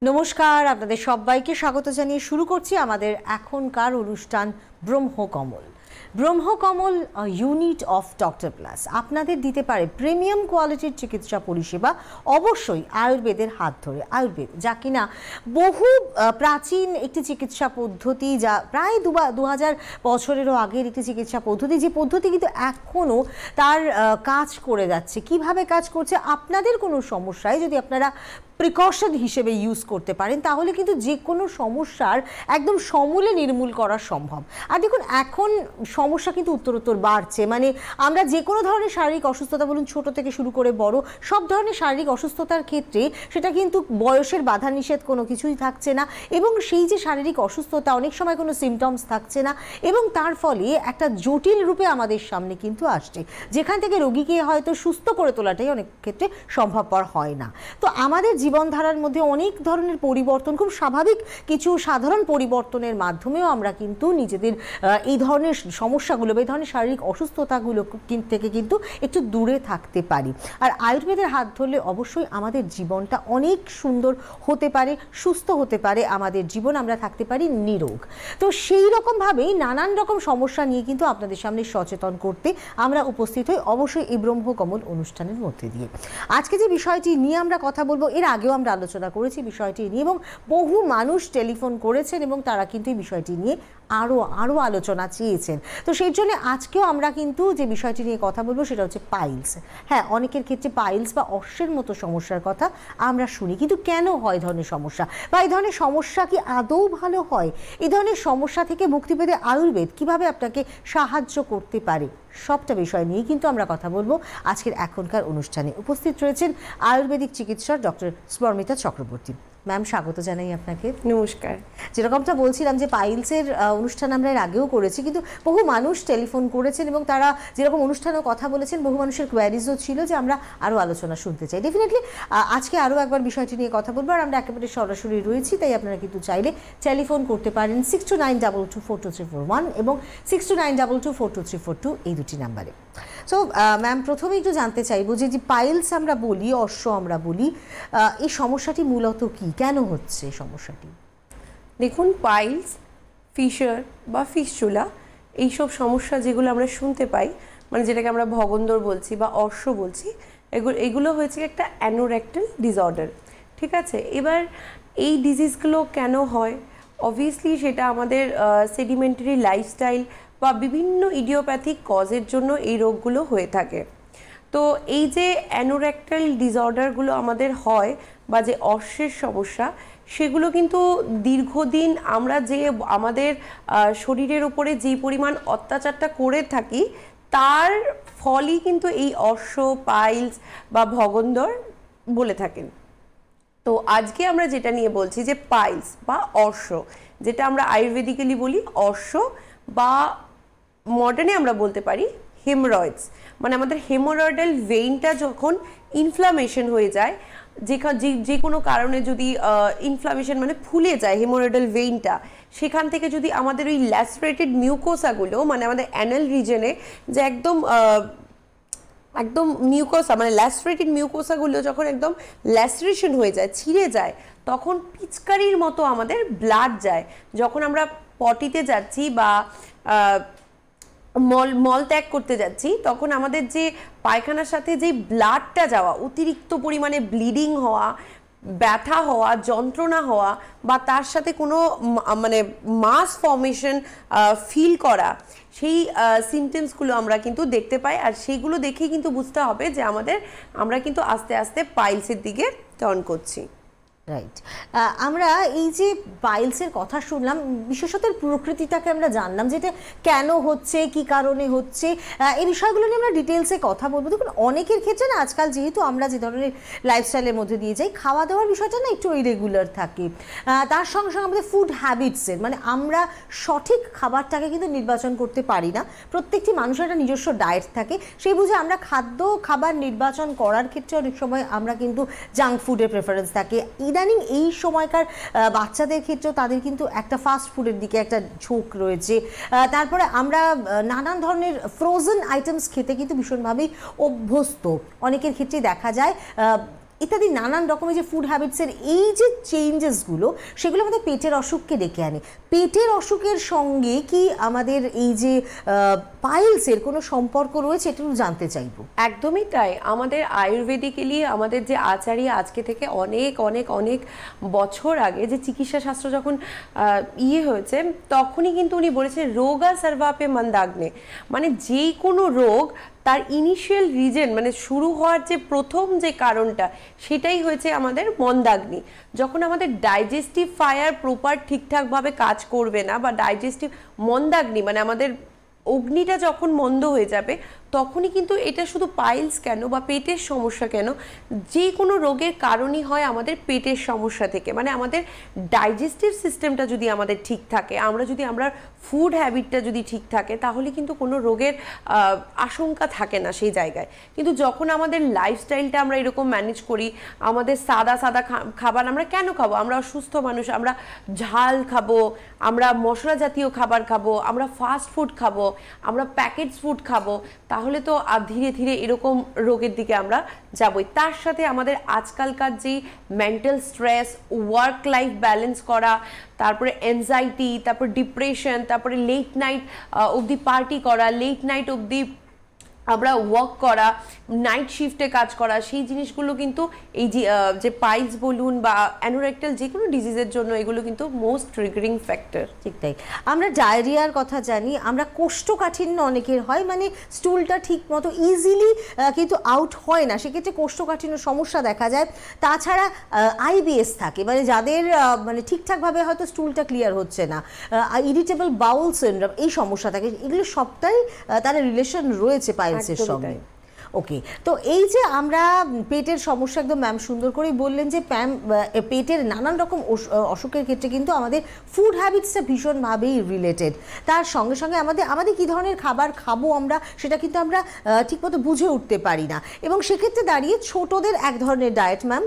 নমস্কার, আপনাদের সবাইকে স্বাগত জানিয়ে শুরু করছি আমাদের এখনকার অনুষ্ঠান ব্রহ্মকমল। ব্রহ্মকমল ইউনিট অফ ডক্টর প্লাস আপনাদের দিতে পারে প্রিমিয়াম কোয়ালিটির চিকিৎসা পরিষেবা, অবশ্যই আয়ুর্বেদের হাত ধরে। আয়ুর্বেদ যা কিনা বহু প্রাচীন একটি চিকিৎসা পদ্ধতি, যা প্রায় 2000 বছরেরও আগের একটি চিকিৎসা পদ্ধতি, যে পদ্ধতি কিন্তু এখনও তার কাজ করে যাচ্ছে। কিভাবে কাজ করছে? আপনাদের কোনো সমস্যায় যদি আপনারা প্রিকশন হিসেবে ইউজ করতে পারেন, তাহলে কিন্তু যে কোনো সমস্যার একদম সমূলে নির্মূল করা সম্ভব। আর দেখুন, এখন সমস্যা কিন্তু উত্তরোত্তর বাড়ছে। মানে আমরা যে কোনো ধরনের শারীরিক অসুস্থতা বলুন, ছোট থেকে শুরু করে বড়, সব ধরনের শারীরিক অসুস্থতার ক্ষেত্রে সেটা কিন্তু বয়সের বাধা নিষেধ কোনো কিছুই থাকছে না, এবং সেই যে শারীরিক অসুস্থতা অনেক সময় কোনো সিমটমস থাকছে না, এবং তার ফলে একটা জটিল রূপে আমাদের সামনে কিন্তু আসছে, যেখান থেকে রোগীকে হয়তো সুস্থ করে তোলাটাই অনেক ক্ষেত্রে সম্ভবপর হয় না। তো আমাদের জীবনধারার মধ্যে অনেক ধরনের পরিবর্তন, খুব স্বাভাবিক কিছু সাধারণ পরিবর্তনের মাধ্যমেও আমরা কিন্তু নিজেদের এই ধরনের সমস্যাগুলো বা এই ধরনের শারীরিক অসুস্থতাগুলো থেকে কিন্তু একটু দূরে থাকতে পারি। আর আয়ুর্বেদের হাত ধরলে অবশ্যই আমাদের জীবনটা অনেক সুন্দর হতে পারে, সুস্থ হতে পারে আমাদের জীবন, আমরা থাকতে পারি নিরোগ। তো সেই রকমভাবেই নানান রকম সমস্যা নিয়ে কিন্তু আপনাদের সামনে সচেতন করতে আমরা উপস্থিত হই, অবশ্যই এই ব্রহ্মকমল অনুষ্ঠানের মধ্যে দিয়ে। আজকে যে বিষয়টি নিয়ে আমরা কথা বলবো, এর আগেও আমরা আলোচনা করেছি বিষয়টি নিয়ে, এবং বহু মানুষ টেলিফোন করেছেন এবং তারা কিন্তু এই বিষয়টি নিয়ে আরও আলোচনা চেয়েছেন। তো সেই জন্য আজকেও আমরা কিন্তু যে বিষয়টি নিয়ে কথা বলবো সেটা হচ্ছে পাইলস। হ্যাঁ, অনেকের ক্ষেত্রে পাইলস বা অশ্বের মতো সমস্যার কথা আমরা শুনি, কিন্তু কেন হয় এই ধরনের সমস্যা, বা এই ধরনের সমস্যা কি আদৌ ভালো হয়? এই ধরনের সমস্যা থেকে মুক্তি পেতে আয়ুর্বেদ কিভাবে আপনাকে সাহায্য করতে পারে, সবটা বিষয় নিয়ে কিন্তু আমরা কথা বলবো আজকের এখনকার অনুষ্ঠানে। উপস্থিত রয়েছেন আয়ুর্বেদিক চিকিৎসক ডক্টর স্পর্মিতা চক্রবর্তী। ম্যাম, স্বাগত জানাই আপনাকে। নমস্কার। যেরকমটা বলছিলাম যে পাইলসের অনুষ্ঠান আমরা এর আগেও করেছি, কিন্তু বহু মানুষ টেলিফোন করেছেন এবং তারা যেরকম অনুষ্ঠানেও কথা বলেছেন, বহু মানুষের কোয়ারিজও ছিল যে আমরা আরও আলোচনা শুনতে চাই। ডেফিনেটলি আজকে আরও একবার বিষয়টি নিয়ে কথা বলবো, আর আমরা একেবারে সরাসরি রয়েছি, তাই আপনারা কিন্তু চাইলে টেলিফোন করতে পারেন 6292242341 এবং 6292242342 এই দুটি নাম্বারে। সো ম্যাম, প্রথমে একটু জানতে চাইবো যে পাইলস আমরা বলি, অশ্ব আমরা বলি, এই সমস্যাটি মূলত কি, কেন হচ্ছে সমস্যাটি? দেখুন, পাইলস, ফিশার বা ফিস্চুলা, এইসব সমস্যা যেগুলো আমরা শুনতে পাই, মানে যেটাকে আমরা ভগন্দর বলছি বা অশ্ব বলছি, এগুলো হয়েছে একটা অ্যানোরেক্টাল ডিসঅর্ডার। ঠিক আছে, এবার এই ডিজিজগুলো কেন হয়? অবভিয়াসলি সেটা আমাদের সেডিমেন্টারি লাইফস্টাইল বা বিভিন্ন ইডিওপ্যাথিক কজের জন্য এই রোগগুলো হয়ে থাকে। তো এই যে অ্যানোরেক্টাল ডিসঅর্ডারগুলো আমাদের হয় বা যে অশ্বের সমস্যা, সেগুলো কিন্তু দীর্ঘদিন আমরা যে আমাদের শরীরের উপরে যেই পরিমাণ অত্যাচারটা করে থাকি, তার ফলই কিন্তু এই অশ্ব, পাইলস বা ভগন্দর বলে থাকেন। তো আজকে আমরা যেটা নিয়ে বলছি যে পাইলস বা অশ্ব, যেটা আমরা আয়ুর্বেদিক্যালি বলি অশ্ব, বা মডার্নে আমরা বলতে পারি হেমরয়েডস, মানে আমাদের হেমোরয়েডাল ভেইনটা যখন ইনফ্লামেশন হয়ে যায়, যে কোনো কারণে যদি ইনফ্লামেশন মানে ফুলে যায় হেমোরয়েডাল ভেইনটা, সেখান থেকে যদি আমাদের ওই ল্যাসরেটেড মিউকোসাগুলো, মানে আমাদের অ্যানাল রিজনে যে একদম মিউকোসা, মানে ল্যাসরেটেড মিউকোসাগুলো যখন একদম ল্যাসরেশন হয়ে যায়, ছিঁড়ে যায়, তখন পিচকারির মতো আমাদের ব্লাড যায়। যখন আমরা পটিতে যাচ্ছি বা মল ত্যাগ করতে যাচ্ছি, তখন আমাদের যে পায়খানার সাথে যে ব্লাডটা যাওয়া, অতিরিক্ত পরিমাণে ব্লিডিং হওয়া, ব্যথা হওয়া, যন্ত্রণা হওয়া, বা তার সাথে কোনো মানে মাস ফর্মেশন ফিল করা, সেই সিমটমসগুলো আমরা কিন্তু দেখতে পাই। আর সেইগুলো দেখেই কিন্তু বুঝতে হবে যে আমরা কিন্তু আস্তে আস্তে পাইলসের দিকে টার্ন করছি। রাইট। আমরা এই যে পাইলসের কথা শুনলাম, বিশেষত প্রকৃতিটাকে আমরা জানলাম, যেটা কেন হচ্ছে, কি কারণে হচ্ছে, এই বিষয়গুলো নিয়ে আমরা ডিটেলসে কথা বলবো। দেখুন, অনেকের ক্ষেত্রে না আজকাল যেহেতু আমরা যে ধরনের লাইফস্টাইলের মধ্যে দিয়ে যাই, খাওয়া দাওয়ার বিষয়টা না একটু ইরেগুলার থাকে, তার সঙ্গে সঙ্গে আমাদের ফুড হ্যাবিটসের, মানে আমরা সঠিক খাবারটাকে কিন্তু নির্বাচন করতে পারি না। প্রত্যেকটি মানুষের একটা নিজস্ব ডায়েট থাকে, সেই বুঝে আমরা খাবার নির্বাচন করার ক্ষেত্রে অনেক সময় আমরা কিন্তু জাঙ্ক ফুডের প্রেফারেন্স থাকে। ইদানিং এই সময়কার বাচ্চাদের ক্ষেত্রেও তাদের কিন্তু একটা ফাস্ট ফুডের দিকে একটা ঝোঁক রয়েছে। তারপরে আমরা নানান ধরনের ফ্রোজেন আইটেমস খেতে কিন্তু ভীষণভাবেই অভ্যস্ত। অনেকের ক্ষেত্রে দেখা যায় ইত্যাদি নানান রকমের যে ফুড হ্যাবিটসের এই যে চেঞ্জেসগুলো, সেগুলো আমাদের পেটের অসুখকে ডেকে আনে। পেটের অসুখের সঙ্গে কি আমাদের এই যে পাইলসের কোনো সম্পর্ক রয়েছে, একটু জানতে চাইবো। একদমই তাই। আমাদের আয়ুর্বেদিক্যালি আমাদের যে আচার্য আজকে থেকে অনেক অনেক অনেক বছর আগে যে চিকিৎসা শাস্ত্র যখন হয়েছে, তখনই কিন্তু উনি বলেছেন রোগা সর্বাপে মন্দাগ্নে, মানে যে কোনো রোগ তার ইনিশিয়াল রিজন, মানে শুরু হওয়ার যে প্রথম যে কারণটা, সেটাই হয়েছে আমাদের মন্দাগ্নি। যখন আমাদের ডাইজেস্টিভ ফায়ার প্রপার ঠিকঠাকভাবে কাজ করবে না, বা ডাইজেস্টিভ মন্দাগ্নি মানে আমাদের অগ্নিটা যখন মন্দ হয়ে যাবে, তখনই কিন্তু এটা শুধু পাইলস কেন বা পেটের সমস্যা কেন, যে কোনো রোগের কারণই হয় আমাদের পেটের সমস্যা থেকে। মানে আমাদের ডাইজেস্টিভ সিস্টেমটা যদি আমাদের ঠিক থাকে, আমরা ফুড হ্যাবিটটা যদি ঠিক থাকে, তাহলে কিন্তু কোনো রোগের আশঙ্কা থাকে না সেই জায়গায়। কিন্তু যখন আমাদের লাইফস্টাইলটা আমরা এরকম ম্যানেজ করি, আমাদের সাদা খাবার আমরা কেন খাবো, আমরা অসুস্থ মানুষ, আমরা ঝাল খাবো, আমরা মশলা জাতীয় খাবার খাবো, আমরা ফাস্ট ফুড খাবো, আমরা প্যাকেটস ফুড খাবো, তাহলে তো ধীরে ধীরে এরকম রোগের দিকে আমরা যাবই। তার সাথে আমাদের আজকালকার যে mental stress, work life balance করা, তারপরে এনজাইটি, তারপর ডিপ্রেশন, তারপরে লেট নাইট অবধি পার্টি করা, লেট নাইট অবধি আমরা ওয়ার্ক করা, নাইট শিফটে কাজ করা, সেই জিনিসগুলো কিন্তু এই যে পাইলস বলুন বা অ্যানোরেক্টাল যে কোনো ডিজিজের জন্য এগুলো কিন্তু মোস্ট ট্রিগারিং ফ্যাক্টর। ঠিক তাই। আমরা ডায়রিয়ার কথা জানি, আমরা কোষ্ঠকাঠিন্য অনেকের হয়, মানে স্টুলটা ঠিক মতো ইজিলি কিন্তু আউট হয় না, সেক্ষেত্রে কোষ্ঠকাঠিন্য সমস্যা দেখা যায়। তাছাড়া আইবিএস থাকে, মানে যাদের মানে ঠিকঠাকভাবে হয়তো স্টুলটা ক্লিয়ার হচ্ছে না, ইরিটেবল বাউল সিনড্রোম, এই সমস্যা থাকে, এগুলো সবটাই তার রিলেশন রয়েছে পাইলসের সঙ্গে। ওকে, তো এই যে আমরা পেটের সমস্যা, একদম ম্যাম সুন্দর করেই বললেন যে পেটের নানান রকম অসুখের ক্ষেত্রে কিন্তু আমাদের ফুড হ্যাবিটসটা ভীষণভাবেই রিলেটেড। তার সঙ্গে সঙ্গে আমাদের কী ধরনের খাবার খাবো আমরা, সেটা কিন্তু আমরা ঠিকমতো বুঝে উঠতে পারি না, এবং সেক্ষেত্রে দাঁড়িয়ে ছোটদের এক ধরনের ডায়েট ম্যাম,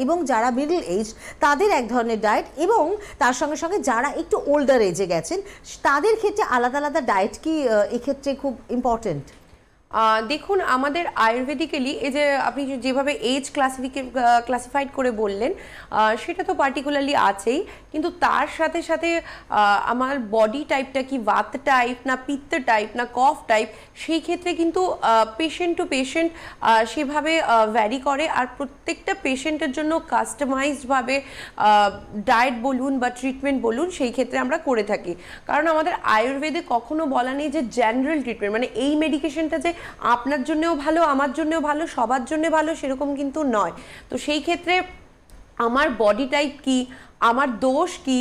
এবং যারা মিডল এজ তাদের এক ধরনের ডায়েট, এবং তার সঙ্গে সঙ্গে যারা একটু ওল্ডার এজে গেছেন তাদের ক্ষেত্রে আলাদা আলাদা ডায়েট কি এক্ষেত্রে খুব ইম্পর্টেন্ট? দেখুন, আমাদের আয়ুর্বেদিক্যালি এই যে আপনি যেভাবে এজ ক্লাসিফাইড করে বললেন, সেটা তো পার্টিকুলারলি আছেই, কিন্তু তার সাথে সাথে আমার বডি টাইপটা কি বাত টাইপ না পিত্ত টাইপ না কফ টাইপ, সেই ক্ষেত্রে কিন্তু পেশেন্ট টু পেশেন্ট সেভাবে ভ্যারি করে। আর প্রত্যেকটা পেশেন্টের জন্য কাস্টমাইজডভাবে ডায়েট বলুন বা ট্রিটমেন্ট বলুন, সেই ক্ষেত্রে আমরা করে থাকি। কারণ আমাদের আয়ুর্বেদে কখনো বলা নেই যে জেনারেল ট্রিটমেন্ট, মানে এই মেডিকেশনটা যে আপনার জন্যও ভালো, আমার জন্যও ভালো, সবার জন্য ভালো, সেরকম কিন্তু নয়। তো সেই ক্ষেত্রে আমার বডি টাইপ কি, আমার দোষ কি,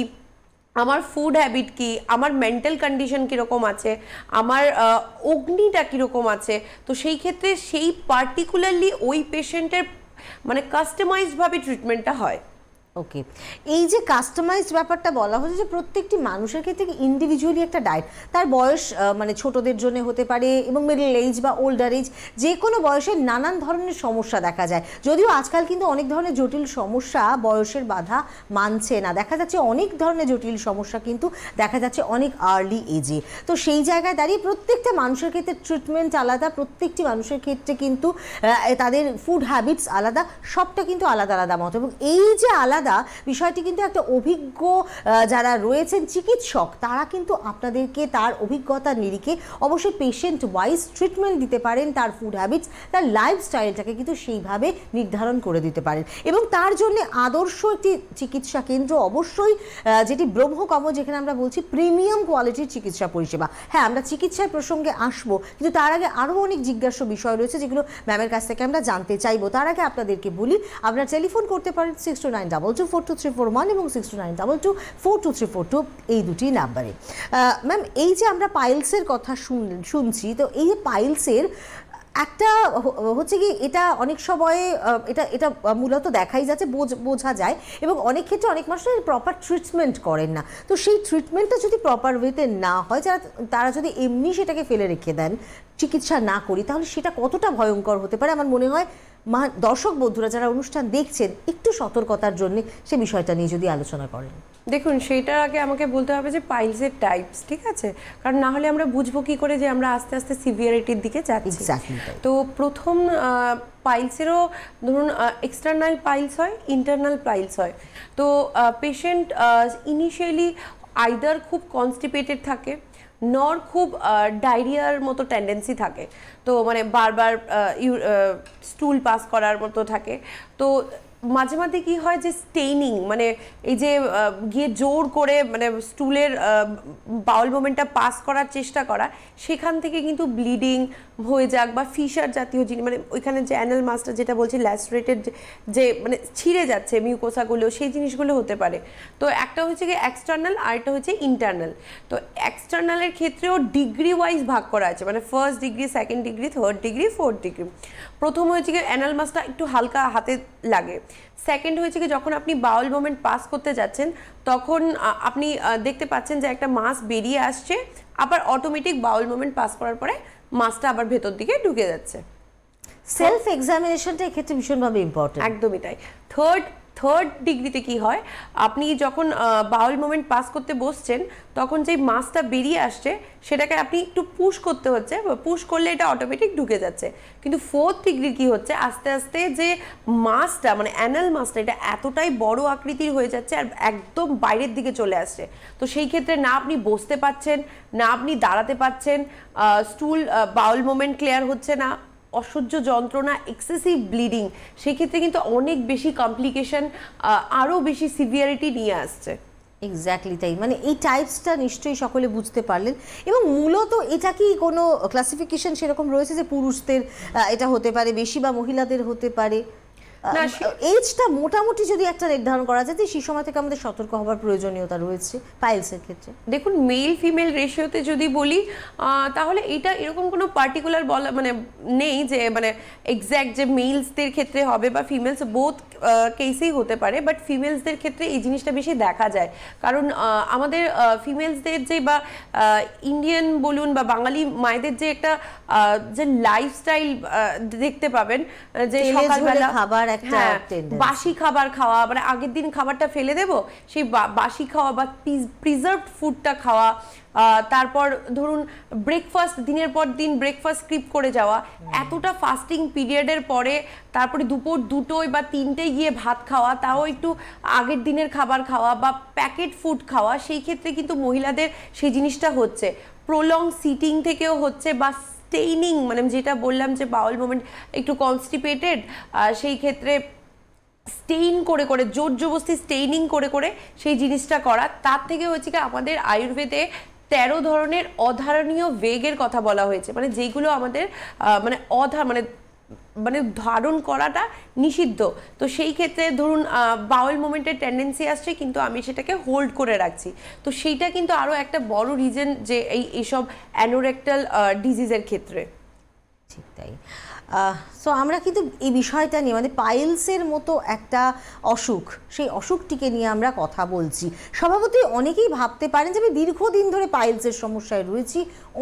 আমার ফুড হ্যাবিট কি, আমার মেন্টাল কন্ডিশন কীরকম আছে, আমার অগ্নিটা কীরকম আছে, তো সেই ক্ষেত্রে সেই পার্টিকুলারলি ওই পেশেন্টের মানে কাস্টমাইজডভাবে ট্রিটমেন্টটা হয়। ওকে, এই যে কাস্টমাইজড ব্যাপারটা বলা হচ্ছে যে প্রত্যেকটি মানুষের ক্ষেত্রে ইন্ডিভিজুয়ালি একটা ডায়েট, তার বয়স মানে ছোটদের জন্য হতে পারে, এবং মিডল এজ বা ওল্ডার এজ, যে কোনো বয়সে নানান ধরনের সমস্যা দেখা যায়। যদিও আজকাল কিন্তু অনেক ধরনের জটিল সমস্যা বয়সের বাধা মানছে না, দেখা যাচ্ছে অনেক ধরনের জটিল সমস্যা কিন্তু দেখা যাচ্ছে অনেক আর্লি এজে। তো সেই জায়গায় দাঁড়িয়ে প্রত্যেকটা মানুষের ক্ষেত্রে ট্রিটমেন্ট আলাদা, প্রত্যেকটি মানুষের ক্ষেত্রে কিন্তু তাদের ফুড হ্যাবিটস আলাদা, সবটা কিন্তু আলাদা আলাদা মতো। এবং এই যে আলাদা বিষয়টি কিন্তু একটা অভিজ্ঞ যারা রয়েছেন চিকিৎসক, তারা কিন্তু আপনাদেরকে তার অভিজ্ঞতার নিরিখে অবশ্যই পেশেন্ট ওয়াইজ ট্রিটমেন্ট দিতে পারেন, তার ফুড হ্যাবিটস, তার লাইফস্টাইলটাকে কিন্তু সেইভাবে নির্ধারণ করে দিতে পারেন। এবং তার জন্য আদর্শ একটি চিকিৎসা কেন্দ্র অবশ্যই, যেটি ব্রহ্মকমল, যেখানে আমরা বলছি প্রিমিয়াম কোয়ালিটির চিকিৎসা পরিষেবা। হ্যাঁ, আমরা চিকিৎসার প্রসঙ্গে আসবো, কিন্তু তার আগে আরও অনেক জিজ্ঞাসা বিষয় রয়েছে যেগুলো ম্যামের কাছ থেকে আমরা জানতে চাইবো। তার আগে আপনাদেরকে বলি, আপনারা টেলিফোন করতে পারেন 6292422341 এবং 6292242342 এই দুটি নাম্বারে। ম্যাম, এই যে আমরা পাইলসের কথা শুনছি, তো এই যে পাইলসের একটা হচ্ছে কি, এটা অনেক সময় এটা মূলত দেখাই যাচ্ছে, বোঝা যায়, এবং অনেক ক্ষেত্রে অনেক মানুষ প্রপার ট্রিটমেন্ট করেন না। তো সেই ট্রিটমেন্টটা যদি প্রপার ওয়েতে না হয়, তারা যদি এমনি সেটাকে ফেলে রেখে দেন, চিকিৎসা না করি, তাহলে সেটা কতটা ভয়ঙ্কর হতে পারে। আমার মনে হয় দর্শক বন্ধুরা যারা অনুষ্ঠান দেখছেন, একটু সতর্কতার জন্য সে বিষয়টা নিয়ে যদি আলোচনা করেন। দেখুন সেইটার আগে আমাকে বলতে হবে যে পাইলসের টাইপস, ঠিক আছে, কারণ না হলে আমরা বুঝবো কি করে যে আমরা আস্তে আস্তে সিভিয়ারিটির দিকে যাচ্ছি। তো প্রথম পাইলসেরও ধরুন এক্সটার্নাল পাইলস হয়, ইন্টারনাল পাইলস হয়। তো পেশেন্ট ইনিশিয়ালি আইদার খুব কনস্টিপেটেড থাকে, নর খুব ডায়রিয়ার মতো টেন্ডেন্সি থাকে, তো মানে বারবার স্টুল পাস করার মতো থাকে। তো মাঝে মাঝে কি হয় যে স্টেইনিং, মানে এই যে গিয়ে জোর করে মানে স্টুলের বাউল মোমেন্টটা পাস করার চেষ্টা করা, সেখান থেকে কিন্তু ব্লিডিং হয়ে যাক বা ফিশার জাতীয় জিনিস, মানে ওইখানে যে অ্যানাল মাসটা যেটা বলছি ল্যাসরেটেড, যে মানে ছিঁড়ে যাচ্ছে মিউকোসাগুলো, সেই জিনিসগুলো হতে পারে। তো একটা হচ্ছে কি এক্সটার্নাল, আর একটা হচ্ছে ইন্টারনাল। তো এক্সটার্নালের ক্ষেত্রেও ডিগ্রি ওয়াইজ ভাগ করা আছে, মানে first degree, second degree, third degree, fourth degree. প্রথম হয়েছে কি অ্যানাল মাসটা একটু হালকা হাতে লাগে। সেকেন্ড হয়েছে কি যখন আপনি বাউল মোমেন্ট পাস করতে যাচ্ছেন তখন আপনি দেখতে পাচ্ছেন যে একটা মাস বেরিয়ে আসছে, আবার অটোমেটিক বাউল মোমেন্ট পাস করার পরে মাসটা আবার ভেতর দিকে ঢুকে যাচ্ছে। সেলফ এক্সামিনেশনটা এক্ষেত্রে ভীষণভাবে ইম্পর্টেন্ট। একদমই তাই। থার্ড ডিগ্রিতে কি হয়, আপনি যখন বাউল মোমেন্ট পাস করতে বসছেন তখন যেই মাসটা বেরিয়ে আসছে সেটাকে আপনি একটু পুশ করতে হচ্ছে, পুশ করলে এটা অটোমেটিক ঢুকে যাচ্ছে। কিন্তু ফোর্থ ডিগ্রি কি হচ্ছে, আস্তে আস্তে যে মাসটা মানে অ্যানাল মাসটা এটা এতটাই বড় আকৃতির হয়ে যাচ্ছে আর একদম বাইরের দিকে চলে আসছে। তো সেই ক্ষেত্রে না আপনি বসতে পারছেন, না আপনি দাঁড়াতে পারছেন, স্টুল বাউল মোমেন্ট ক্লিয়ার হচ্ছে না, অসহ্য যন্ত্রণা, এক্সেসিভ ব্লিডিং, সেক্ষেত্রে কিন্তু অনেক বেশি কমপ্লিকেশন, আরও বেশি সিভিয়ারিটি নিয়ে আসছে। এক্স্যাক্টলি তাই, মানে এই টাইপসটা নিশ্চয়ই সকলে বুঝতে পারলেন। এবং মূলত এটা কি কোনো ক্লাসিফিকেশন সেরকম রয়েছে যে পুরুষদের এটা হতে পারে বেশি বা মহিলাদের হতে পারে? এইজটা মোটামুটি যদি একটা নির্ধারণ করা যায় যে সেই সময় থেকে আমাদের সতর্ক হওয়ার প্রয়োজনীয়তা রয়েছে পাইলসের ক্ষেত্রে। দেখুন মেল ফিমেল রেশিওতে যদি বলি তাহলে এটা এরকম কোনো পার্টিকুলার বলা মানে নেই যে মানে এক্স্যাক্ট যে মেলসদের ক্ষেত্রে হবে বা ফিমেলস, বোথ কেসেই হতে পারে, বাট ফিমেলসদের ক্ষেত্রে এই জিনিসটা বেশি দেখা যায়। কারণ আমাদের ফিমেলসদের যে বা ইন্ডিয়ান বলুন বা বাঙালি মায়েদের যে একটা যে লাইফস্টাইল দেখতে পাবেন যে সকালবেলা খাবার একটা বাসি খাবার খাওয়া, মানে আগের দিন খাবারটা ফেলে দেব, সেই বাসি খাওয়া বা প্রিজার্ভড ফুডটা খাওয়া, তারপর ধরুন ব্রেকফাস্ট দিনের পর দিন ব্রেকফাস্ট স্কিপ করে যাওয়া, এতটা ফাস্টিং পিরিয়ডের পরে তারপরে দুপুর 2টোয় বা 3টেয় গিয়ে ভাত খাওয়া, তাও একটু আগের দিনের খাবার খাওয়া বা প্যাকেট ফুড খাওয়া, সেই ক্ষেত্রে কিন্তু মহিলাদের সেই জিনিসটা হচ্ছে। প্রলং সিটিং থেকেও হচ্ছে, বা স্টেইনিং, মানে যেটা বললাম যে বাউল মোমেন্ট একটু কনস্টিপেটেড, সেই ক্ষেত্রে স্টেইন করে করে জোর জবরদস্তি স্টেইনিং করে করে সেই জিনিসটা করা। তার থেকে হচ্ছে কি আমাদের আয়ুর্বেদে 13 ধরনের অধারণীয় বেগের কথা বলা হয়েছে, মানে যেগুলো আমাদের মানে মানে ধারণ করাটা নিষিদ্ধ। তো সেই ক্ষেত্রে ধরুন বাউল মোমেন্টের টেন্ডেন্সি আসছে কিন্তু আমি সেটাকে হোল্ড করে রাখছি, তো সেইটা কিন্তু আরও একটা বড় রিজন যে এইসব অ্যানোরেক্টাল ডিজিজের ক্ষেত্রে। ঠিক তাই। সো আমরা কিন্তু এই বিষয়টা নিয়ে মানে পাইলসের মতো একটা অসুখ, সেই অসুখটিকে নিয়ে আমরা কথা বলছি। স্বভাবতই অনেকেই ভাবতে পারেন যে আমি দীর্ঘদিন ধরে পাইলসের সমস্যায় রয়েছি,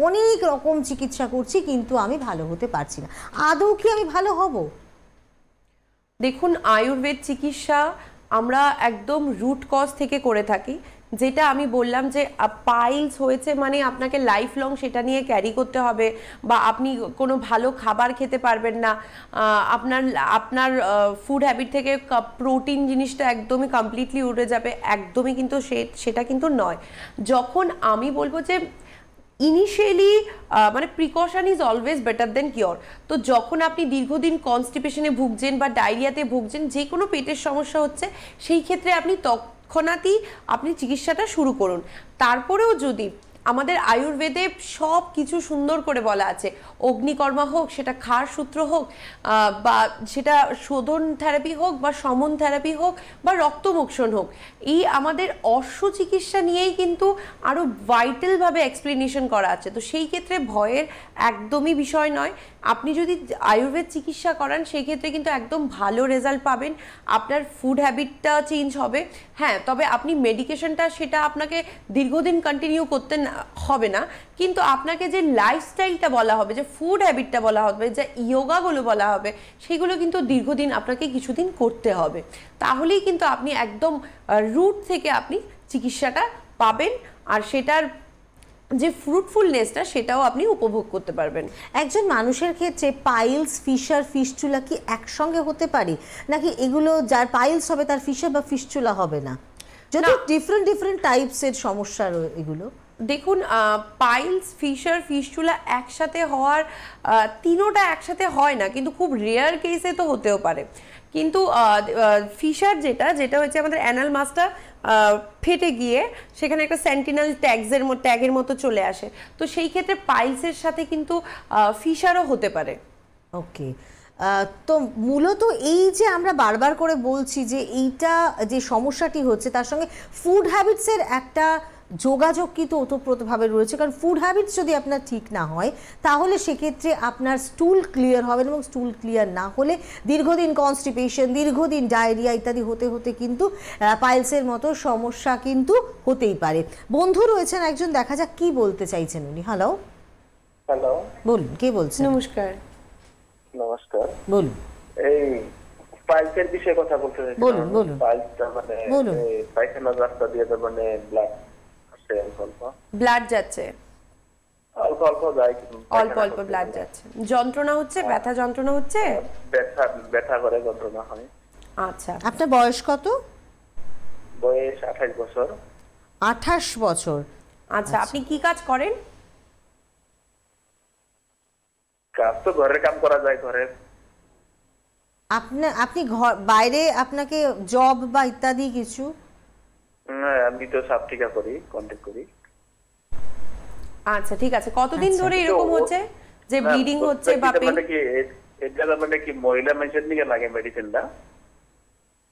অনেক রকম চিকিৎসা করছি কিন্তু আমি ভালো হতে পারছি না। আদৌ কি আমি ভালো হব? দেখুন আয়ুর্বেদ চিকিৎসা আমরা একদম রুট কজ থেকে করে থাকি, যেটা আমি বললাম যে পাইলস হয়েছে মানে আপনাকে লাইফ লং সেটা নিয়ে ক্যারি করতে হবে, বা আপনি কোনো ভালো খাবার খেতে পারবেন না, আপনার ফুড হ্যাবিট থেকে প্রোটিন জিনিসটা একদমই কমপ্লিটলি উঠে যাবে, একদমই কিন্তু সেটা কিন্তু নয়। যখন আমি বলবো যে ইনিশিয়ালি মানে precaution is always better then cure. তো যখন আপনি দীর্ঘদিন কনস্টিপেশনে ভুগছেন বা ডায়রিয়াতে ভুগছেন, যে কোনো পেটের সমস্যা হচ্ছে, সেই ক্ষেত্রে আপনি তৎক্ষণাৎই আপনি চিকিৎসাটা শুরু করুন। তারপরেও যদি আমাদের আয়ুর্বেদে সব কিছু সুন্দর করে বলা আছে, অগ্নিকর্মা হোক, সেটা ক্ষার সূত্র হোক, বা সেটা শোধন থেরাপি হোক, বা সমন থেরাপি হোক, বা রক্তমোক্ষণ হোক, এই আমাদের অশ্ব চিকিৎসা নিয়েই কিন্তু আরও ভাইটালভাবে এক্সপ্লেনেশন করা আছে। তো সেই ক্ষেত্রে ভয়ের একদমই বিষয় নয়। আপনি যদি আয়ুর্বেদ চিকিৎসা করান সেই ক্ষেত্রে কিন্তু একদম ভালো রেজাল্ট পাবেন, আপনার ফুড হ্যাবিটটা চেঞ্জ হবে। হ্যাঁ, তবে আপনি মেডিকেশনটা সেটা আপনাকে দীর্ঘদিন কন্টিনিউ করতে হবে না, কিন্তু আপনাকে যে লাইফস্টাইলটা বলা হবে, যে ফুড হ্যাবিটটা বলা হবে, যে ইয়োগাগুলো বলা হবে, সেগুলো কিন্তু দীর্ঘদিন আপনাকে কিছুদিন করতে হবে। তাহলেই কিন্তু আপনি একদম রুট থেকে আপনি চিকিৎসাটা পাবেন, আর সেটার যে ফ্রুটফুলনেসটা সেটাও আপনি উপভোগ করতে পারবেন। একজন মানুষের ক্ষেত্রে পাইলস, ফিশার, ফিস্টুলা কি একসঙ্গে হতে পারে, নাকি এগুলো যার পাইলস হবে তার ফিশার বা ফিস্টুলা হবে না? যদি ডিফারেন্ট ডিফারেন্ট টাইপসের সমস্যা এগুলো। দেখুন, পাইলস, ফিশার, ফিস্টুলা একসাথে হওয়ার তিনোটা একসাথে হয় না, কিন্তু খুব রেয়ার কেসে তো হতেও পারে। কিন্তু ফিশার যেটা হচ্ছে আমাদের অ্যানাল মাসটা ফেটে গিয়ে সেখানে একটা সেন্টিনেল ট্যাগের মতো চলে আসে, তো সেই ক্ষেত্রে পাইলসের সাথে কিন্তু ফিশারও হতে পারে। ওকে, তো মূলত এই যে আমরা বারবার করে বলছি যে এইটা যে সমস্যাটি হচ্ছে তার সঙ্গে ফুড হ্যাবিটসের একটা যোগাযোগ কিন্তু ওতপ্রোতভাবে রয়েছে, কারণ ফুড হ্যাবিটস যদি আপনার ঠিক না হয় তাহলে সেক্ষেত্রে আপনার স্টুল ক্লিয়ার হবে, এবং স্টুল ক্লিয়ার না হলে দীর্ঘদিন কনস্টিপেশন, দীর্ঘদিন ডায়রিয়া ইত্যাদি হতে হতে কিন্তু পাইলসের মতো সমস্যা কিন্তু হতেই পারে। বন্ধু রয়েছেন একজন, দেখা যাক কি বলতে চাইছেন উনি। হ্যালো। হ্যালো, বলুন, কে বলছেন? নমস্কার। নমস্কার। বলুন। এই পাইলসের বিষয়ে কথা বলতে চাই। বলুন বলুন। পাইলসটা মানে পায়খানার রাস্তা দিয়ে মানে ব্লাড আসে অল্প ব্লাড যাচ্ছে, অল্প অল্প যায়, অল্প অল্প ব্লাড যাচ্ছে। যন্ত্রণা হচ্ছে, ব্যথা যন্ত্রণা হচ্ছে? ব্যথা করে, যন্ত্রণা হয়। আচ্ছা, আপনার বয়স কত? বয়স 28 বছর। 28 বছর। আচ্ছা, আপনি কি কাজ করেন? কাজ তো ঘরের কাম করা যায়, ঘরের। আপনি বাইরে আপনাকে জব বা ইত্যাদি কিছু? আমি তো সব ঠিকা করি, কন্টাক্ট করি। আচ্ছা, ঠিক আছে। কতদিন ধরে এরকম হচ্ছে যে ব্লিডিং হচ্ছে বা পেইন? মানে কি এটা মানে কি মহিলা মানুষের দিকে লাগে মেডিসিনটা?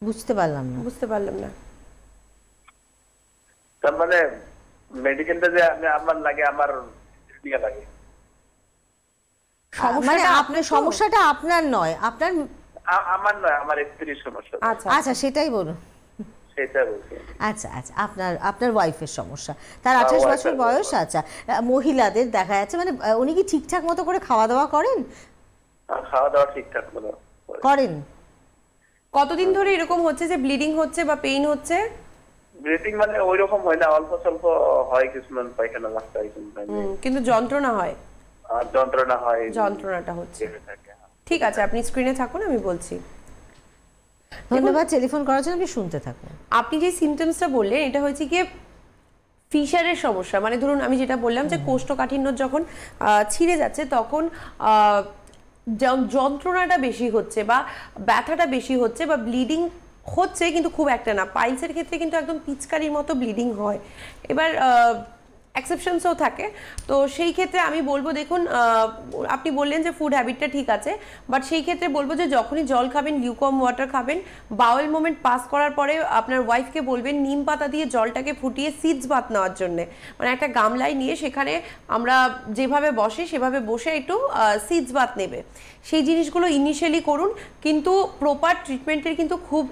বুঝতে পারলাম না। তার মানে মেডিসিনটা যে আমার লাগে, আমার দিকে লাগে। মানে আপনার সমস্যাটা আপনার নয়, আপনার আমার নয়, আমার স্ত্রীর সমস্যা। আচ্ছা আচ্ছা, সেটাই বলুন। সেটা বলছি। আচ্ছা আচ্ছা, আপনার ওয়াইফের সমস্যা, তার 28 বছর বয়স। আচ্ছা, মহিলাদের দেখা যাচ্ছে মানে উনি কি ঠিকঠাক মতো করে খাওয়া দাওয়া করেন? খাওয়া দাওয়া ঠিকঠাক মতো করেন। কতদিন ধরে এরকম হচ্ছে যে ব্লিডিং হচ্ছে বা পেইন হচ্ছে? ব্লিডিং মানে ওই রকম হয় না, অল্প স্বল্প হয়, কিছুমান পায়খানা রাস্তা কিন্তু যন্ত্রণা হয়? যন্ত্রণা হয়, যন্ত্রণাটা হচ্ছে। ঠিক আছে, আপনি স্ক্রিনে থাকুন, আমি বলছি। ধন্যবাদ টেলিফোন করার জন্য, আপনি শুনতে থাকুন। আপনি যে সিমটমসটা বললেন এটা হচ্ছে কি ফিশারের সমস্যা, মানে ধরুন আমি যেটা বললাম যে কোষ্ঠকাঠিন্য যখন ছিঁড়ে যাচ্ছে তখন যন্ত্রণাটা বেশি হচ্ছে বা ব্যথাটা বেশি হচ্ছে বা ব্লিডিং হচ্ছে, কিন্তু খুব একটা না। পাইলসের ক্ষেত্রে কিন্তু একদম পিচকারির মতো ব্লিডিং হয়। এবার এক্সেপশনসও থাকে, তো সেই ক্ষেত্রে আমি বলবো দেখুন, আপনি বললেন যে ফুড হ্যাবিটটা ঠিক আছে, বাট সেই ক্ষেত্রে বলবো যে যখনই জল খাবেন লিউকম ওয়াটার খাবেন, বাউল মোমেন্ট পাস করার পরে আপনার ওয়াইফকে বলবেন নিম পাতা দিয়ে জলটাকে ফুটিয়ে সিডস বাত নেওয়ার জন্য, মানে একটা গামলায় নিয়ে সেখানে আমরা যেভাবে বসে সেভাবে বসে একটু সিডস বাত নেবে। সেই জিনিসগুলো ইনিশিয়ালি করুন, কিন্তু প্রপার ট্রিটমেন্টের কিন্তু খুব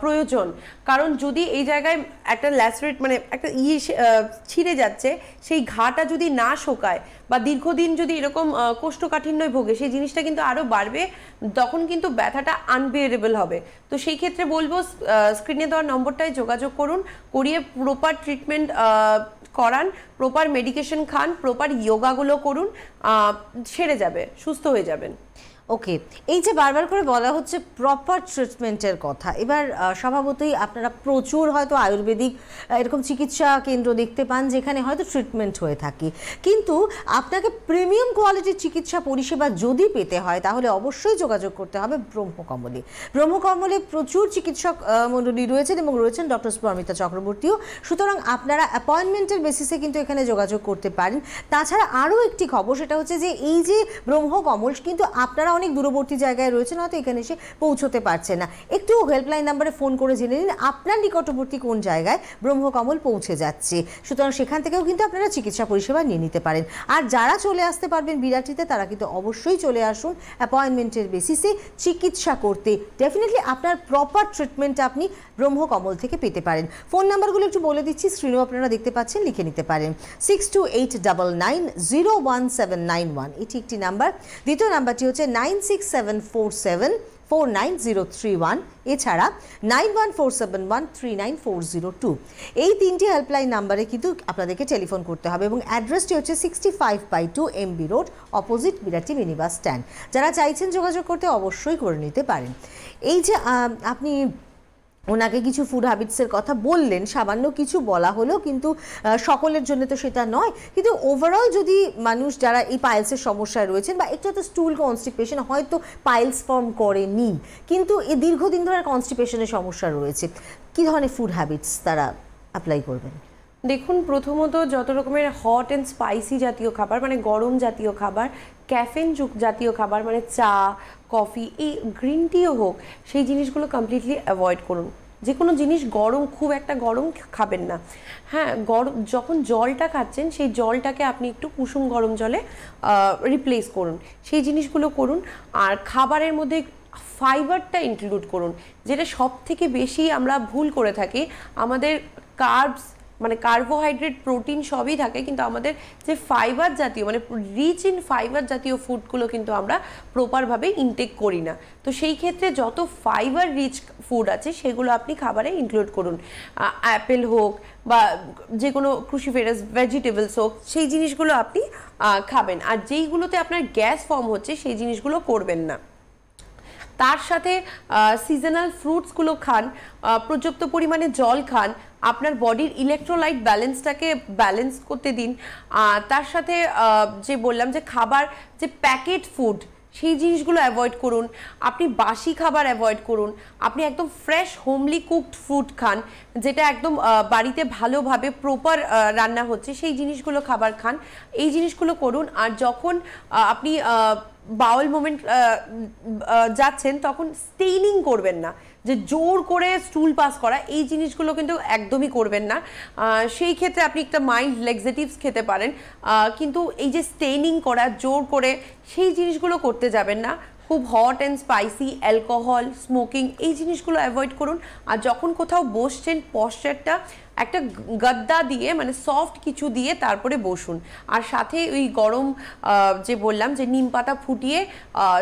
প্রয়োজন, কারণ যদি এই জায়গায় একটা ল্যাসরেট মানে একটা ছিঁড়ে যাচ্ছে, সেই ঘাটা যদি না শোকায় বা দীর্ঘদিন যদি এরকম কোষ্ঠকাঠিন্যয় ভোগে, সেই জিনিসটা কিন্তু আরও বাড়বে, তখন কিন্তু ব্যথাটা আনবিয়ারেবল হবে। তো সেই ক্ষেত্রে বলবো স্ক্রিনে দেওয়ার নম্বরটায় যোগাযোগ করুন, করিয়ে প্রপার ট্রিটমেন্ট করান, প্রপার মেডিকেশন খান, প্রপার যোগাগুলো করুন, সেরে যাবে, সুস্থ হয়ে যাবেন। ওকে, এই যে বারবার করে বলা হচ্ছে প্রপার ট্রিটমেন্টের কথা, এবার স্বভাবতই আপনারা প্রচুর হয়তো আয়ুর্বেদিক এরকম চিকিৎসা কেন্দ্র দেখতে পান যেখানে হয়তো ট্রিটমেন্ট হয়ে থাকে, কিন্তু আপনাকে প্রিমিয়াম কোয়ালিটির চিকিৎসা পরিষেবা যদি পেতে হয় তাহলে অবশ্যই যোগাযোগ করতে হবে ব্রহ্মকমলে। ব্রহ্মকমলে প্রচুর চিকিৎসক মণ্ডলী রয়েছেন এবং রয়েছেন ডক্টর স্পর্মিতা চক্রবর্তীও, সুতরাং আপনারা অ্যাপয়েন্টমেন্টের বেসিসে কিন্তু এখানে যোগাযোগ করতে পারেন। তাছাড়া আরও একটি খবর, সেটা হচ্ছে যে এই যে ব্রহ্মকমল, কিন্তু আপনারা অনেক দূরবর্তী জায়গায় রয়েছেন, হয়তো এখানে এসে পৌঁছতে পারছে না, একটু হেল্পলাইন নাম্বারে ফোন করে জেনে নিন আপনার নিকটবর্তী কোন জায়গায় ব্রহ্মকমল পৌঁছে যাচ্ছে, সুতরাং সেখান থেকেও কিন্তু আপনারা চিকিৎসা পরিষেবা নিয়ে নিতে পারেন। আর যারা চলে আসতে পারবেন বিরাটিতে তারা কিন্তু অবশ্যই চলে আসুন অ্যাপয়েন্টমেন্টের বেসিসে চিকিৎসা করতে, ডেফিনেটলি আপনার প্রপার ট্রিটমেন্ট আপনি ব্রহ্মকমল থেকে পেতে পারেন। ফোন নাম্বারগুলো একটু বলে দিচ্ছি, স্ক্রিনেও আপনারা দেখতে পাচ্ছেন, লিখে নিতে পারেন। 6289901791 এটি একটি নাম্বার, দ্বিতীয় নাম্বারটি হচ্ছে 96747 49031, এছাড়া 9147139402। এই 3টি হেল্পলাইন নাম্বারে কিন্তু আপনাদেরকে টেলিফোন করতে হবে এবং অ্যাড্রেসটি হচ্ছে 65/2 MB road, opposite Birati mini bus stand. যারা চাইছেন যোগাযোগ করতে অবশ্যই করে নিতে পারেন। এই যে আপনি ওনাকে কিছু ফুড হ্যাবিটসের কথা বললেন, সামান্য কিছু বলা হলো, কিন্তু সকলের জন্য তো সেটা নয়। কিন্তু ওভারঅল যদি মানুষ যারা এই পাইলসের সমস্যায় রয়েছেন বা একটু তো স্টুল কনস্টিপেশন, হয়তো পাইলস ফর্ম করেনি কিন্তু এই দীর্ঘদিন ধরে কনস্টিপেশনের সমস্যা রয়েছে, কী ধরনের ফুড হ্যাবিটস তারা অ্যাপ্লাই করবেন? দেখুন, প্রথমত যত রকমের হট অ্যান্ড স্পাইসি জাতীয় খাবার, মানে গরম জাতীয় খাবার, ক্যাফেন জাতীয় খাবার, মানে চা, কফি, এই গ্রিন টিও হোক, সেই জিনিসগুলো কমপ্লিটলি অ্যাভয়েড করুন। যে কোনো জিনিস গরম, খুব একটা গরম খাবেন না। হ্যাঁ, গরম যখন জলটা খাচ্ছেন সেই জলটাকে আপনি একটু কুসুম গরম জলে রিপ্লেস করুন, সেই জিনিসগুলো করুন। আর খাবারের মধ্যে ফাইবারটা ইনক্লুড করুন, যেটা সব থেকে বেশি আমরা ভুল করে থাকি। আমাদের কার্বস মানে কার্বোহাইড্রেট, প্রোটিন সবই থাকে, কিন্তু আমাদের যে ফাইবার জাতীয় মানে রিচ ইন ফাইবার জাতীয় ফুডগুলো কিন্তু আমরা প্রপারভাবে ইনটেক করি না। তো সেই ক্ষেত্রে যত ফাইবার রিচ ফুড আছে সেগুলো আপনি খাবারে ইনক্লুড করুন। অ্যাপেল হোক বা যে কোনো ক্রুসিফেরাস ভেজিটেবলস হোক, সেই জিনিসগুলো আপনি খাবেন। আর যেইগুলোতে আপনার গ্যাস ফর্ম হচ্ছে সেই জিনিসগুলো করবেন না। তার সাথে সিজনাল ফ্রুটসগুলো খান, পর্যাপ্ত পরিমাণে জল খান, আপনার বডির ইলেকট্রোলাইট ব্যালেন্সটাকে ব্যালেন্স করতে দিন। তার সাথে যে বললাম যে খাবার, যে প্যাকেট ফুড, সেই জিনিসগুলো অ্যাভয়েড করুন। আপনি বাসি খাবার অ্যাভয়েড করুন। আপনি একদম ফ্রেশ হোমলি কুকড ফুড খান, যেটা একদম বাড়িতে ভালোভাবে প্রপার রান্না হচ্ছে, সেই জিনিসগুলো খাবার খান। এই জিনিসগুলো করুন। আর যখন আপনি বাউল মোমেন্ট যাচ্ছেন তখন স্টেইনিং করবেন না, যে জোর করে স্টুল পাস করা, এই জিনিসগুলো কিন্তু একদমই করবেন না। সেই ক্ষেত্রে আপনি একটা মাইল্ড লেক্সেটিভস খেতে পারেন, কিন্তু এই যে স্টেইনিং করা জোর করে, সেই জিনিসগুলো করতে যাবেন না। খুব hot and spicy, alcohol, smoking, এই জিনিসগুলো অ্যাভয়েড করুন। আর যখন কোথাও বসছেন, পশ্চারটা একটা গদ্দা দিয়ে, মানে সফট কিছু দিয়ে তারপরে বসুন। আর সাথে ওই গরম যে বললাম যে নিম পাতা ফুটিয়ে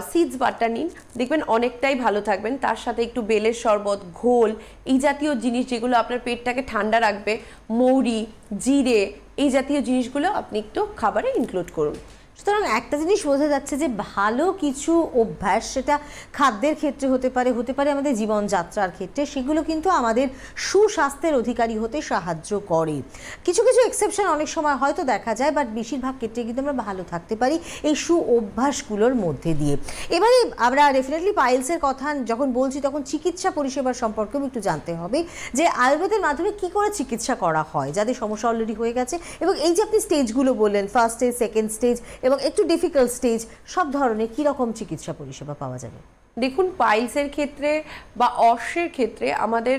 সিডস বাটার নিন, দেখবেন অনেকটাই ভালো থাকবেন। তার সাথে একটু বেলের শরবত, ঘোল, এই জাতীয় জিনিস যেগুলো আপনার পেটটাকে ঠান্ডা রাখবে, মৌরি, জিরে, এই জাতীয় জিনিসগুলো আপনি একটু খাবারে ইনক্লুড করুন। সুতরাং একটা জিনিস বোঝা যাচ্ছে যে ভালো কিছু অভ্যাস, সেটা খাদ্যের ক্ষেত্রে হতে পারে আমাদের জীবনযাত্রার ক্ষেত্রে, সেগুলো কিন্তু আমাদের সুস্বাস্থ্যের অধিকারী হতে সাহায্য করে। কিছু কিছু এক্সেপশন অনেক সময় হয়তো দেখা যায়, বাট বেশিরভাগ ক্ষেত্রে কিন্তু আমরা ভালো থাকতে পারি এই সু অভ্যাসগুলোর মধ্যে দিয়ে। এবারে আমরা ডেফিনেটলি পাইলসের কথা যখন বলছি তখন চিকিৎসা পরিষেবার সম্পর্কেও একটু জানতে হবে, যে আয়ুর্বেদের মাধ্যমে কি করে চিকিৎসা করা হয় যাদের সমস্যা অলরেডি হয়ে গেছে, এবং এই যে আপনি স্টেজগুলো বললেন, ফার্স্ট স্টেজ, সেকেন্ড স্টেজ এবং একটু ডিফিকাল্ট স্টেজ, সব ধরনের কীরকম চিকিৎসা পরিষেবা পাওয়া যাবে? দেখুন, পাইলসের ক্ষেত্রে বা অর্শের ক্ষেত্রে আমাদের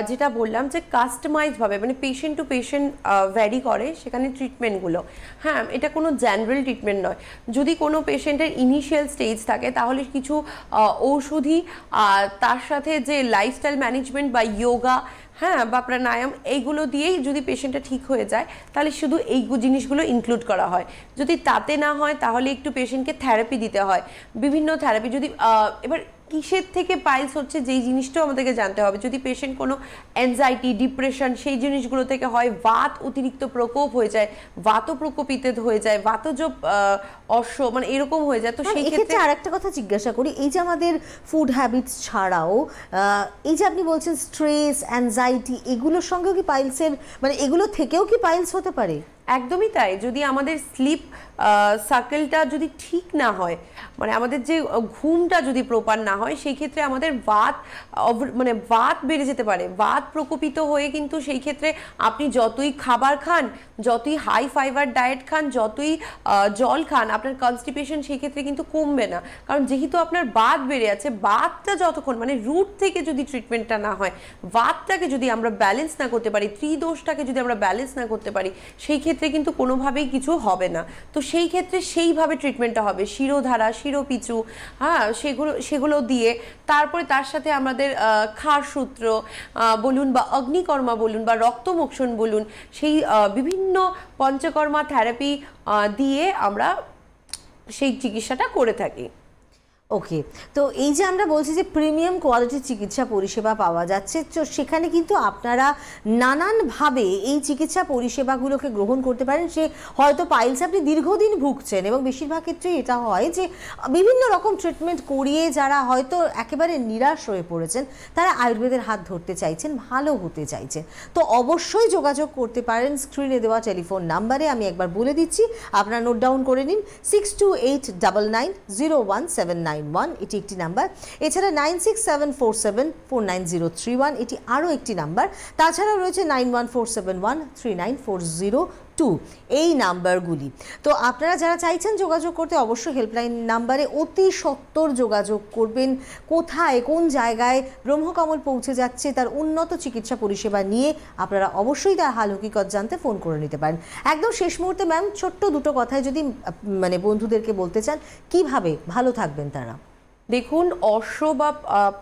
যেটা বললাম যে কাস্টমাইজভাবে, মানে পেশেন্ট টু পেশেন্ট ভ্যারি করে সেখানে ট্রিটমেন্টগুলো। হ্যাঁ, এটা কোনো জেনারেল ট্রিটমেন্ট নয়। যদি কোনো পেশেন্টের ইনিশিয়াল স্টেজ থাকে তাহলে কিছু ঔষধি, তার সাথে যে লাইফস্টাইল ম্যানেজমেন্ট বা যোগা, হ্যাঁ, বা প্রাণায়াম, এইগুলো দিয়েই যদি পেশেন্টটা ঠিক হয়ে যায় তাহলে শুধু এই জিনিসগুলো ইনক্লুড করা হয়। যদি তাতে না হয় তাহলে একটু পেশেন্টকে থেরাপি দিতে হয়, বিভিন্ন থেরাপি। যদি এবার কিসের থেকে পাইলস হচ্ছে যেই জিনিসটাও আমাদেরকে জানতে হবে। যদি পেশেন্ট কোনো অ্যাংজাইটি, ডিপ্রেশন, সেই জিনিসগুলো থেকে হয়, বাত অতিরিক্ত প্রকোপ হয়ে যায়, বাত প্রকোপিত হয়ে যায়, বাতজ অশ্ব, মানে এরকম হয়ে যায়, তো সেই ক্ষেত্রে আরেকটা কথা জিজ্ঞাসা করি, এই যে আমাদের ফুড হ্যাবিটস ছাড়াও এই যে আপনি বলছেন স্ট্রেস, অ্যাংজাইটি, এগুলোর সঙ্গেও কি পাইলসের, মানে এগুলো থেকেও কি পাইলস হতে পারে? একদমই তাই। যদি আমাদের স্লিপ সার্কেলটা যদি ঠিক না হয়, মানে আমাদের যে ঘুমটা যদি প্রপার না হয়, সেই ক্ষেত্রে আমাদের মানে বাত বেড়ে যেতে পারে, বাত প্রকোপিত হয়ে কিন্তু সেই ক্ষেত্রে আপনি যতই খাবার খান, যতই হাই ফাইবার ডায়েট খান, যতই জল খান, আপনার কনস্টিপেশন সেই ক্ষেত্রে কিন্তু কমবে না। কারণ যেহেতু আপনার বাত বেড়ে আছে, বাতটা যতক্ষণ মানে রুট থেকে যদি ট্রিটমেন্টটা না হয়, বাতটাকে যদি আমরা ব্যালেন্স না করতে পারি, ত্রিদোষটাকে যদি আমরা ব্যালেন্স না করতে পারি, সেই ক্ষেত্রে কিন্তু কোনোভাবেই কিছু হবে না। তো সেই ক্ষেত্রে সেইভাবে ট্রিটমেন্টটা হবে, শিরোধারা, শিরোপিচু, হ্যাঁ, সেগুলো দিয়ে। তারপরে তার সাথে আমাদের ক্ষারসূত্র বলুন বা অগ্নিকর্মা বলুন বা রক্তমোক্ষণ বলুন, সেই বিভিন্ন পঞ্চকর্মা থেরাপি দিয়ে আমরা সেই চিকিৎসাটা করে থাকি। ওকে, তো এই যে আমরা বলছি যে প্রিমিয়াম কোয়ালিটির চিকিৎসা পরিষেবা পাওয়া যাচ্ছে, তো সেখানে কিন্তু আপনারা নানানভাবে এই চিকিৎসা পরিষেবাগুলোকে গ্রহণ করতে পারেন। সে হয়তো পাইলস আপনি দীর্ঘদিন ভুগছেন এবং বেশিরভাগ ক্ষেত্রেই এটা হয় যে বিভিন্ন রকম ট্রিটমেন্ট করিয়ে যারা হয়তো একেবারে নিরাশ হয়ে পড়েছেন তারা আয়ুর্বেদের হাত ধরতে চাইছেন, ভালো হতে চাইছেন, তো অবশ্যই যোগাযোগ করতে পারেন স্ক্রিনে দেওয়া টেলিফোন নাম্বারে। আমি একবার বলে দিচ্ছি, আপনারা নোট ডাউন করে নিন, 6289901791 এটি একটি নাম্বার। এছাড়া 9674749031 এটি আরও একটি নাম্বার। তাছাড়াও রয়েছে 9147139402 এই নাম্বারগুলি। তো আপনারা যারা চাইছেন যোগাযোগ করতে অবশ্যই হেল্পলাইন নাম্বারে অতি সত্বর যোগাযোগ করবেন। কোথায় কোন জায়গায় ব্রহ্মকমল পৌঁছে যাচ্ছে তার উন্নত চিকিৎসা পরিষেবা নিয়ে আপনারা অবশ্যই তার হাল হকিকত জানতে ফোন করে নিতে পারেন। একদম শেষ মুহূর্তে ম্যাম, ছোট্ট দুটো কথায় যদি মানে বন্ধুদেরকে বলতে চান কিভাবে ভালো থাকবেন তারা। দেখুন, অশ্ব বা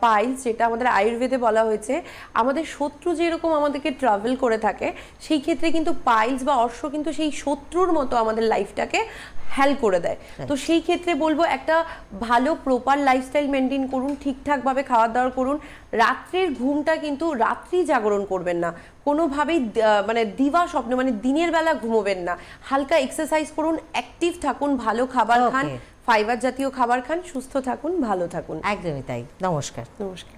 পাইলস যেটা আমাদের আয়ুর্বেদে বলা হয়েছে, আমাদের শত্রু যেরকম আমাদেরকে ট্রাভেল করে থাকে, সেই ক্ষেত্রে কিন্তু পাইলস বা অশ্ব কিন্তু সেই শত্রুর মতো আমাদের লাইফটাকে হেল করে দেয়। তো সেই ক্ষেত্রে বলবো একটা ভালো প্রপার লাইফস্টাইল মেনটেন করুন, ঠিকঠাকভাবে খাওয়া দাওয়া করুন, রাত্রের ঘুমটা কিন্তু রাত্রি জাগরণ করবেন না, কোনোভাবেই মানে দিবা স্বপ্নে মানে দিনের বেলা ঘুমোবেন না, হালকা এক্সারসাইজ করুন, অ্যাক্টিভ থাকুন, ভালো খাবার খান, ফাইবার জাতীয় খাবার খান, সুস্থ থাকুন, ভালো থাকুন। একদমই তাই। নমস্কার। নমস্কার।